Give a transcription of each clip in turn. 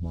I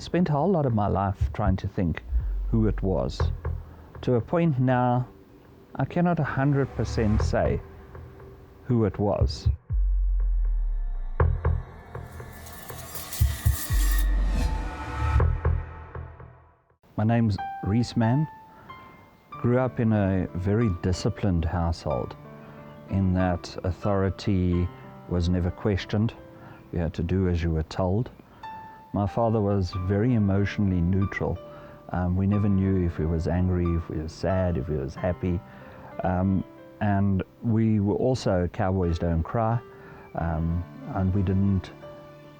spent a whole lot of my life trying to think who it was. To a point now, I cannot 100% say who it was. My name's Reece Mann. Grew up in a very disciplined household in that authority was never questioned. You had to do as you were told. My father was very emotionally neutral. We never knew if he was angry, if he was sad, if he was happy. And we were also cowboys don't cry. And we didn't,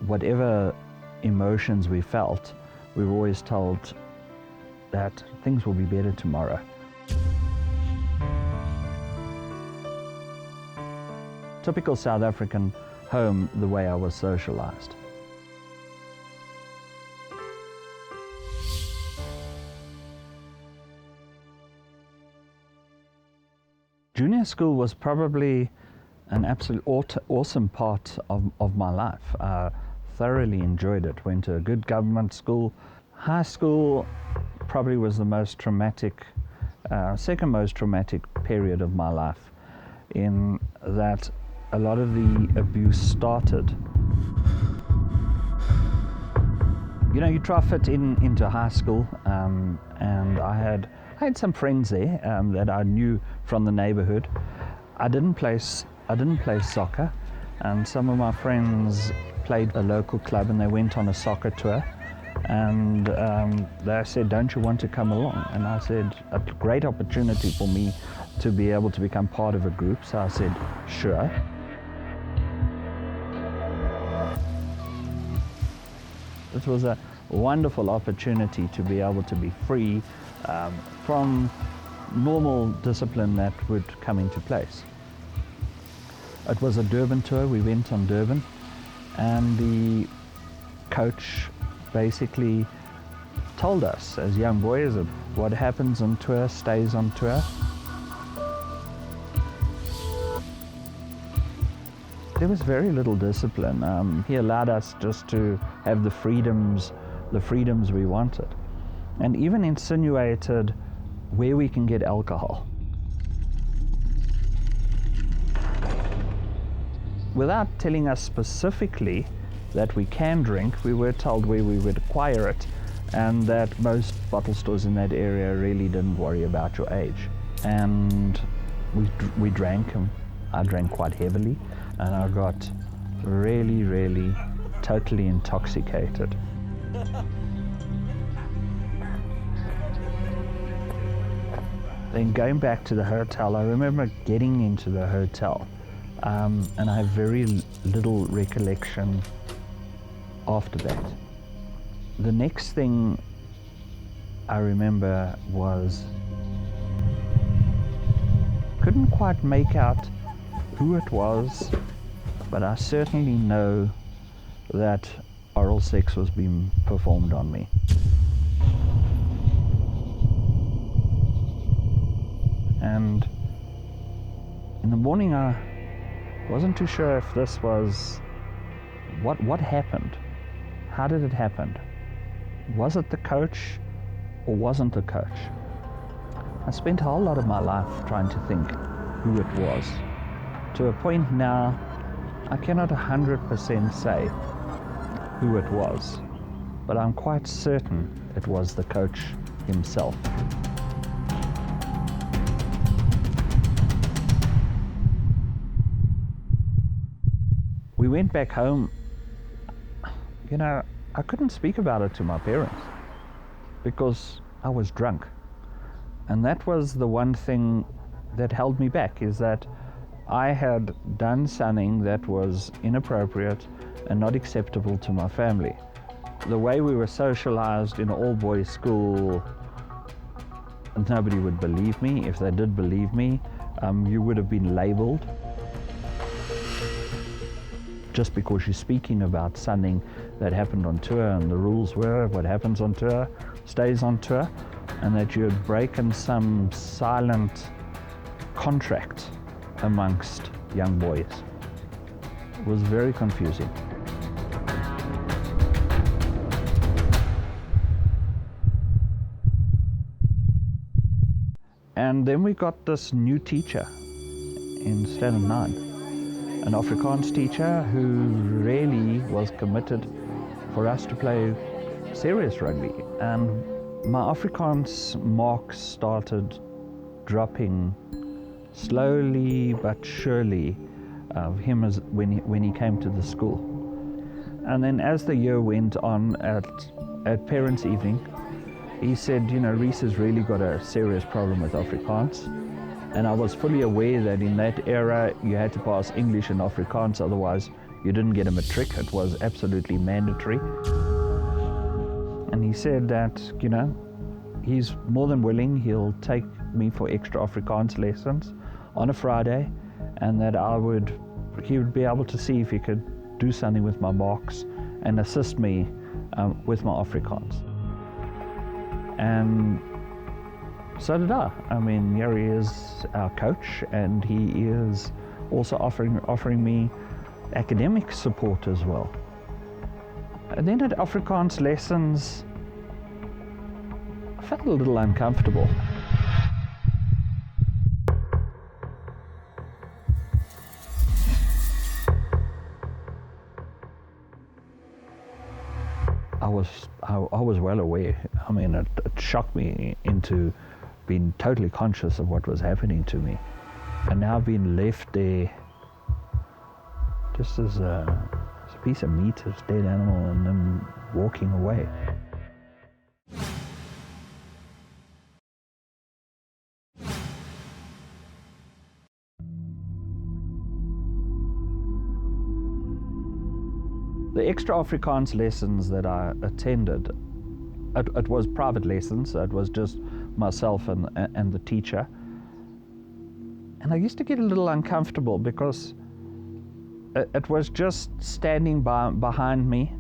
whatever emotions we felt, we were always told that things will be better tomorrow. Typical South African home, the way I was socialized. Junior school was probably an absolute awesome part of my life. I thoroughly enjoyed it. Went to a good government school. High school probably was the most traumatic, second most traumatic period of my life, in that a lot of the abuse started. You know, you try to fit into high school, and I had some friends there that I knew from the neighborhood. I didn't play soccer, and some of my friends played a local club, and they went on a soccer tour, and they said, "Don't you want to come along?" And I said, a great opportunity for me to be able to become part of a group. So I said, sure. It was a wonderful opportunity to be able to be free from normal discipline that would come into place. It was a Durban tour. We went on Durban, and the coach basically told us as young boys that what happens on tour stays on tour. There was very little discipline. He allowed us just to have the freedoms we wanted, and even insinuated where we can get alcohol. Without telling us specifically that we can drink, we were told where we would acquire it, and that most bottle stores in that area really didn't worry about your age. And we drank, and I drank quite heavily, and I got really, really totally intoxicated. Then going back to the hotel, I remember getting into the hotel, and I have very little recollection after that. The next thing I remember was, couldn't quite make out who it was, but I certainly know that oral sex was being performed on me. And in the morning I wasn't too sure if this was, what happened? How did it happen? Was it the coach or wasn't the coach? I spent a whole lot of my life trying to think who it was. To a point now, I cannot 100% say who it was, but I'm quite certain it was the coach himself. We went back home. You know, I couldn't speak about it to my parents because I was drunk. And that was the one thing that held me back, is that I had done something that was inappropriate and not acceptable to my family. The way we were socialized in an all-boys school, nobody would believe me. If they did believe me, you would have been labeled. Just because you're speaking about something that happened on tour and the rules were what happens on tour stays on tour, and that you had broken some silent contract amongst young boys. It was very confusing. And then we got this new teacher in Standard 9, an Afrikaans teacher who really was committed for us to play serious rugby. And my Afrikaans marks started dropping slowly but surely when he came to the school. And then as the year went on at parents' evening, he said, you know, Reece has really got a serious problem with Afrikaans. And I was fully aware that in that era you had to pass English and Afrikaans, otherwise you didn't get a matric. It was absolutely mandatory. And he said that, you know, he's more than willing, he'll take me for extra Afrikaans lessons on a Friday, and that he would be able to see if he could do something with my marks and assist me with my Afrikaans. And so did I. I mean, here he is, our coach, and he is also offering me academic support as well. And then at Afrikaans lessons, I felt a little uncomfortable. I was well aware. I mean, it shocked me into being totally conscious of what was happening to me. And now being left there just as a piece of meat, as a dead animal, and then walking away. The extra Afrikaans lessons that I attended, it was private lessons, so it was just myself and the teacher. And I used to get a little uncomfortable because it was just standing behind me,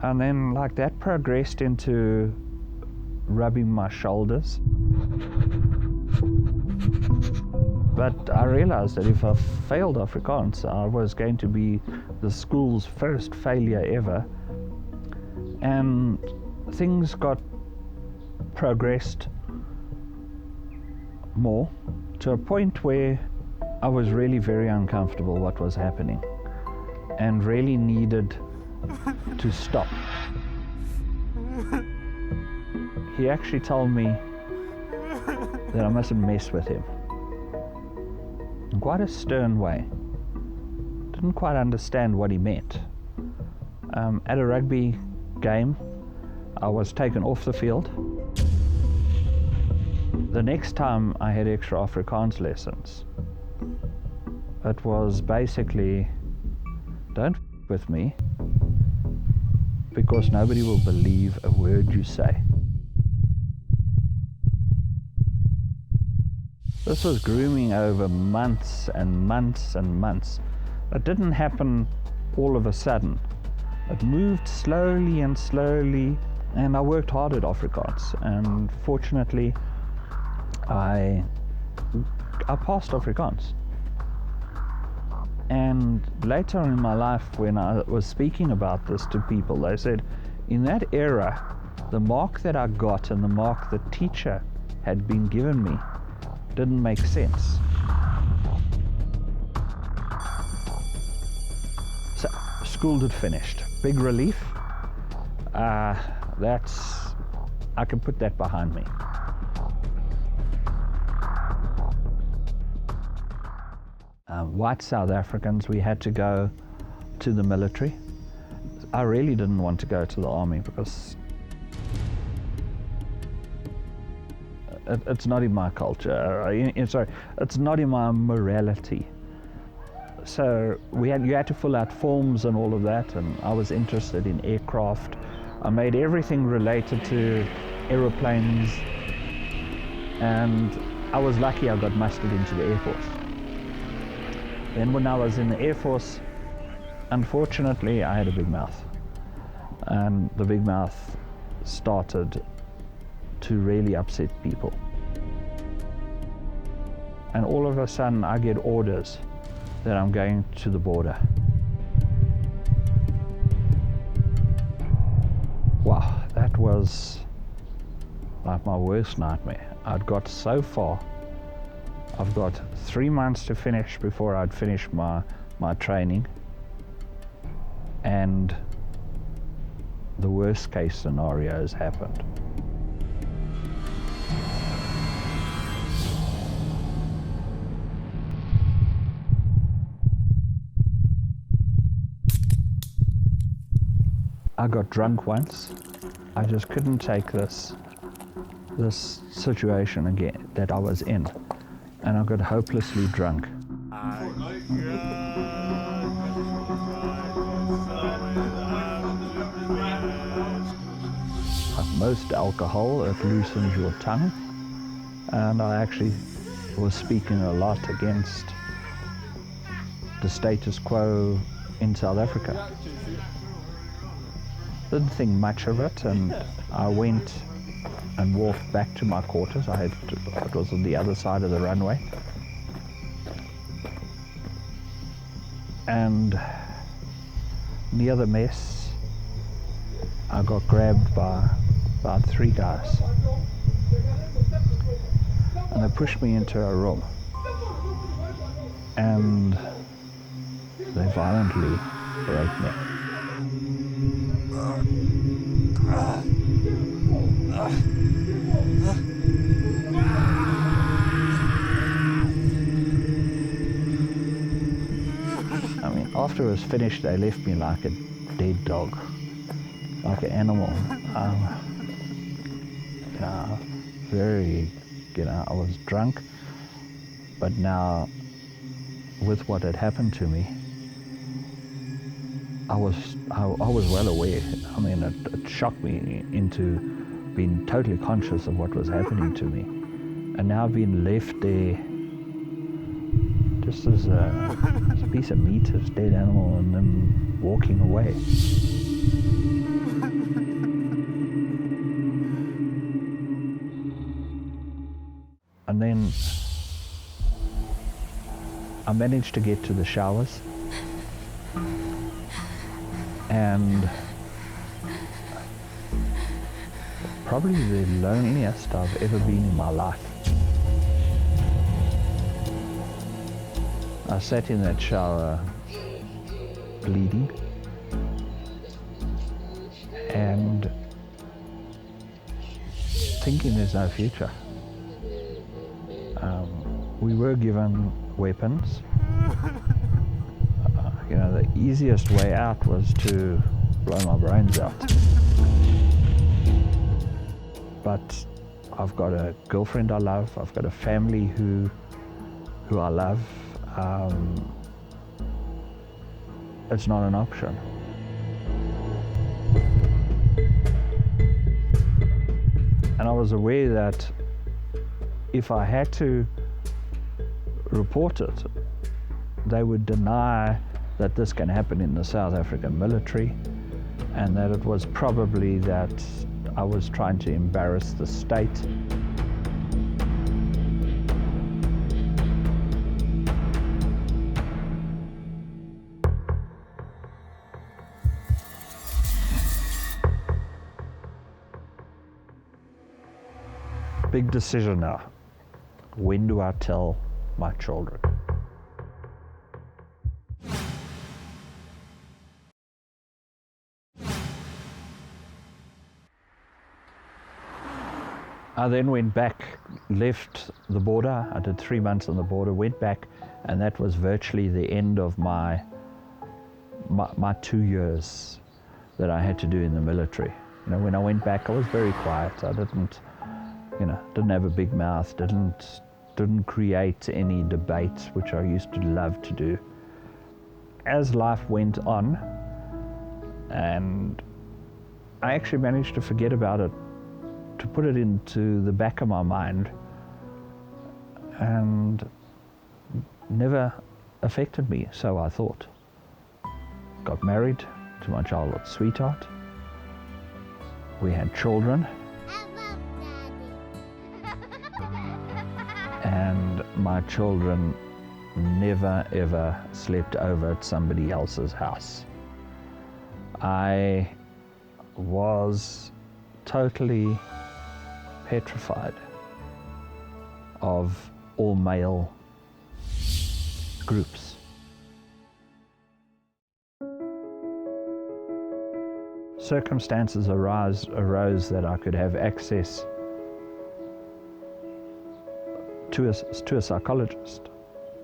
and then like that progressed into rubbing my shoulders. But I realized that if I failed Afrikaans, I was going to be the school's first failure ever. And things progressed more to a point where I was really very uncomfortable what was happening and really needed to stop. He actually told me that I mustn't mess with him. In quite a stern way. Didn't quite understand what he meant. At a rugby game, I was taken off the field. The next time I had extra Afrikaans lessons, it was basically, don't f with me, because nobody will believe a word you say. This was grooming over months and months and months. It didn't happen all of a sudden. It moved slowly and slowly, and I worked hard at Afrikaans, and fortunately I passed Afrikaans. And later in my life, when I was speaking about this to people, they said, in that era, the mark that I got and the mark the teacher had been given me didn't make sense. So school had finished. Big relief. I can put that behind me. White South Africans, we had to go to the military. I really didn't want to go to the army because it's not in my culture. It's not in my morality. So you had to fill out forms and all of that, and I was interested in aircraft I made everything related to aeroplanes, and I was lucky I got mustered into the Air Force. Then when I was in the Air Force, unfortunately, I had a big mouth. And the big mouth started to really upset people. And all of a sudden, I get orders that I'm going to the border. Wow, that was like my worst nightmare. I'd got so far. I've got 3 months to finish before I'd finish my training. And the worst case scenario has happened. I got drunk once. I just couldn't take this situation again that I was in, and I got hopelessly drunk. Like most alcohol, it loosens your tongue, and I actually was speaking a lot against the status quo in South Africa. Didn't think much of it, and I went and walked back to my quarters. It was on the other side of the runway. And near the mess, I got grabbed by about 3 guys. And they pushed me into a room. And they violently raped me. I mean, after it was finished, they left me like a dead dog, like an animal. I was drunk, but now, with what had happened to me, I was well aware. I mean, it shocked me into being totally conscious of what was happening to me. And now being left there just as a piece of meat, as a dead animal, and then walking away. And then I managed to get to the showers, and probably the loneliest I've ever been in my life. I sat in that shower bleeding and thinking there's no future. We were given weapons. The easiest way out was to blow my brains out. But I've got a girlfriend I love, I've got a family who I love. It's not an option. And I was aware that if I had to report it, they would deny that this can happen in the South African military, and that it was probably that I was trying to embarrass the state. Big decision now. When do I tell my children? I then went back, left the border. I did 3 months on the border, went back, and that was virtually the end of my 2 years that I had to do in the military. When I went back, I was very quiet. I didn't have a big mouth, didn't create any debates, which I used to love to do. As life went on, and I actually managed to forget about it, to put it into the back of my mind, and never affected me, so I thought. Got married to my childhood sweetheart. We had children. And my children never ever slept over at somebody else's house. I was totally petrified of all male groups. Circumstances arose that I could have access to a psychologist.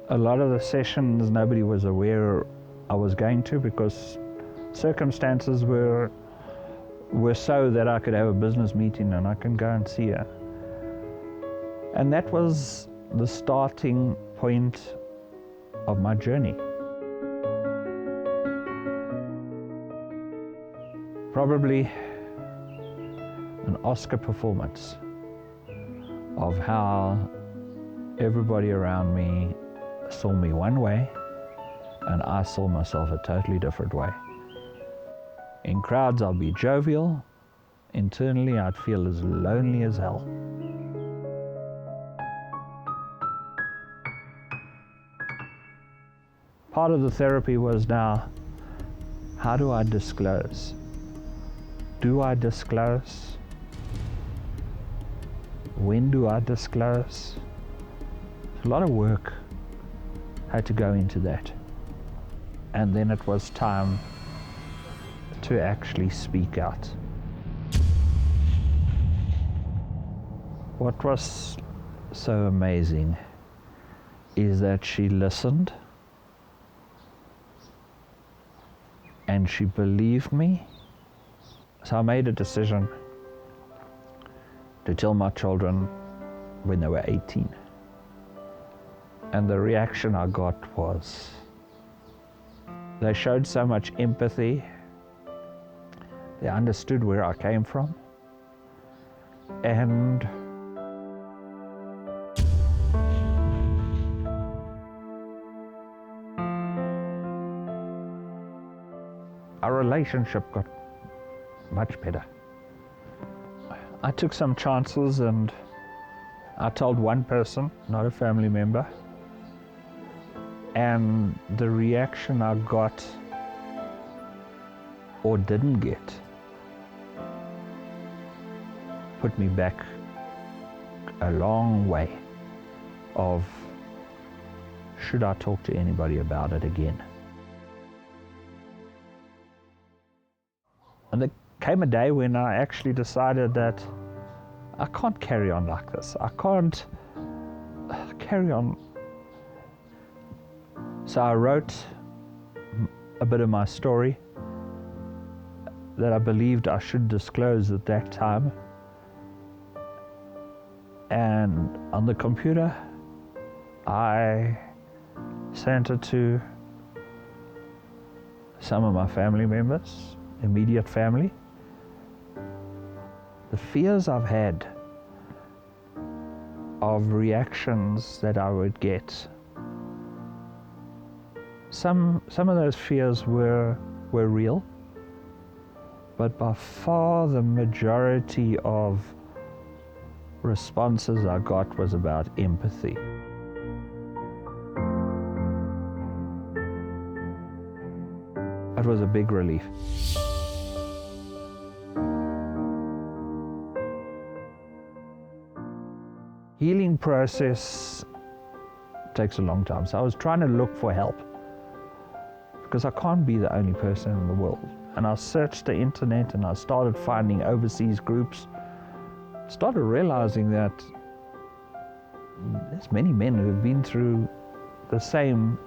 A lot of the sessions nobody was aware I was going to, because circumstances were so that I could have a business meeting and I can go and see her. And that was the starting point of my journey. Probably an Oscar performance of how everybody around me saw me one way and I saw myself a totally different way. In crowds I'd be jovial, internally I'd feel as lonely as hell. Part of the therapy was now, how do I disclose? Do I disclose? When do I disclose? A lot of work had to go into that. And then it was time to actually speak out. What was so amazing is that she listened and she believed me. So I made a decision to tell my children when they were 18. And the reaction I got was, they showed so much empathy. They understood where I came from. And our relationship got much better. I took some chances and I told one person, not a family member, and the reaction I got or didn't get put me back a long way of, should I talk to anybody about it again? And there came a day when I actually decided that I can't carry on like this. I can't carry on. So I wrote a bit of my story that I believed I should disclose at that time. And on the computer, I sent it to some of my family members, immediate family. The fears I've had of reactions that I would get, some of those fears were real, but by far the majority of responses I got was about empathy. It was a big relief. Healing process takes a long time, so I was trying to look for help because I can't be the only person in the world. And I searched the internet and I started finding overseas groups. Started realizing that there's many men who have been through the same.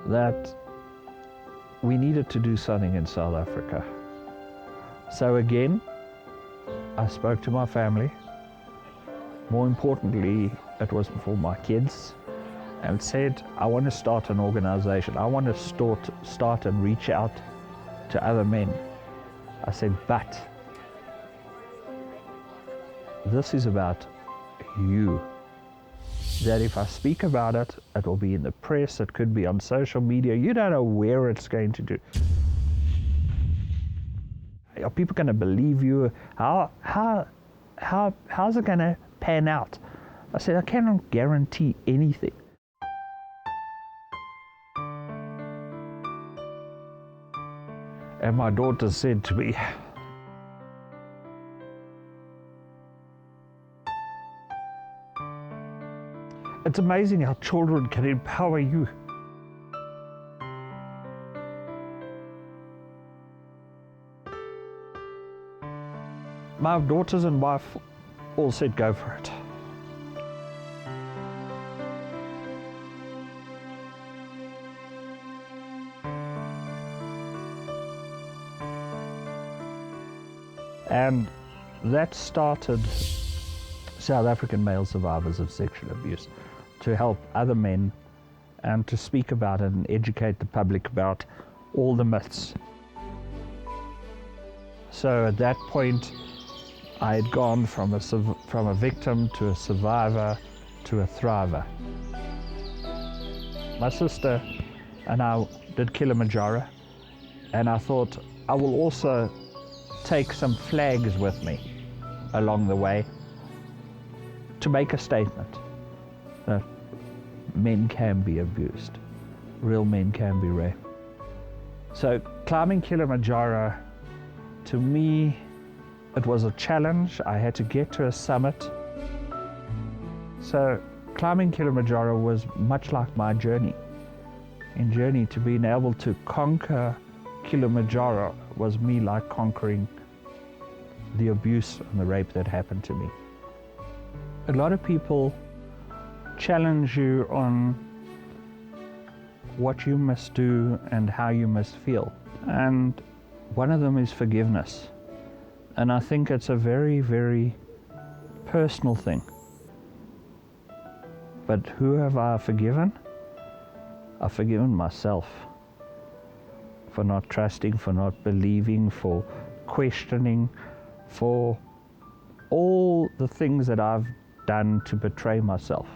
That we needed to do something in South Africa. So again, I spoke to my family. More importantly, it was for my kids. and said, I want to start an organization. I want to start and reach out to other men. I said, but this is about you. That if I speak about it, it will be in the press, it could be on social media. You don't know where it's going to do. Are people going to believe you? How's it going to pan out? I said, I cannot guarantee anything. And my daughter said to me, it's amazing how children can empower you. My daughters and wife all said, go for it. And that started South African male survivors of sexual abuse to help other men and to speak about it and educate the public about all the myths. So at that point, I had gone from a victim to a survivor to a thriver. My sister and I did Kilimanjaro, and I thought I will also take some flags with me along the way to make a statement that men can be abused, real men can be raped. So climbing Kilimanjaro, to me, it was a challenge. I had to get to a summit. So climbing Kilimanjaro was much like my journey. In journey to being able to conquer Kilimanjaro was me like conquering the abuse and the rape that happened to me. A lot of people challenge you on what you must do and how you must feel. And one of them is forgiveness. And I think it's a very, very personal thing. But who have I forgiven? I've forgiven myself for not trusting, for not believing, for questioning, for all the things that I've done to betray myself.